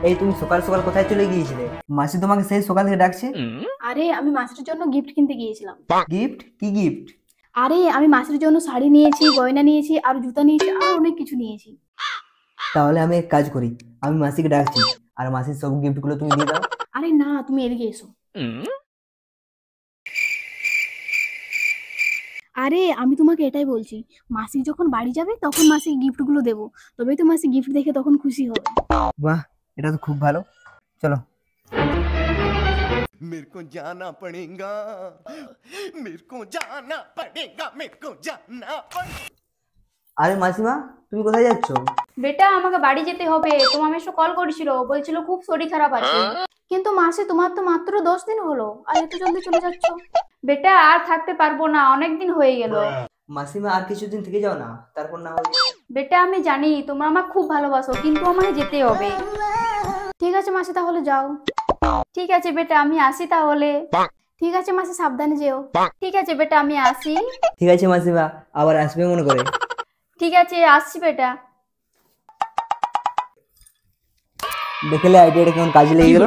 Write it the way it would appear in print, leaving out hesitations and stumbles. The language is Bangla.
এই তুমি সকাল সকাল কোথায় চলে গিয়েছিলে? মাসি তোমাকে সেই সকাল থেকে ডাকছে। আরে আমি মাসির জন্য গিফট কিনতে গিয়েছিলাম। গিফট? কি গিফট? আরে আমি মাসির জন্য শাড়ি নিয়েছি, গয়না নিয়েছি, আর জুতা নিয়েছি, আর অনেক কিছু নিয়েছি। তাহলে আমি এক কাজ করি, আমি মাসিকে ডাকছি আর মাসির সব গিফট গুলো তুমি দিয়ে দাও। আরে না, তুমি এদিকে এসো। আরে আমি তোমাকে এটাই বলছি, মাসি যখন বাড়ি যাবে তখন মাসিকে গিফটগুলো দেবো, তবেই তো মাসি গিফট দেখে তখন খুশি হবে। বাহ, এটা তো খুব ভালো। চলো। मेरे को जाना पड़ेगा मेरे को जाना पड़ेगा मेरे को जाना पड़ेगा। আরে মাসিমা, তুমি কোথায় যাচ্ছ? বেটা আমাকে বাড়ি যেতে হবে, তোমার মেশো কল করেছিল, বলছিল খুব শরীর খারাপ আছে। কিন্তু মাসি তোমার তো মাত্র 10 দিন হলো, আর এত জলদি চলে যাচ্ছ। বেটা আর থাকতে পারবো না, অনেক দিন হয়ে গেল। মাসিমা আর কিছুদিন থেকে যাও না, তারপর না হলে। বেটা আমি জানি তোমরা আমাকে খুব ভালোবাসো, কিন্তু আমাকে যেতে হবে। ঠিক আছে মাসি, তাহলে যাও। ঠিক আছে বেটা আমি আসি তাহলে। ঠিক আছে মাসি, সাবধানে যেও। ঠিক আছে বেটা আমি আসি। ঠিক আছে মাসিমা, আবার আসবে মনে করে। ঠিক আছে আসছি বেটা। দেখলে আইডিয়াটা কেমন কাজে লেগে গেল।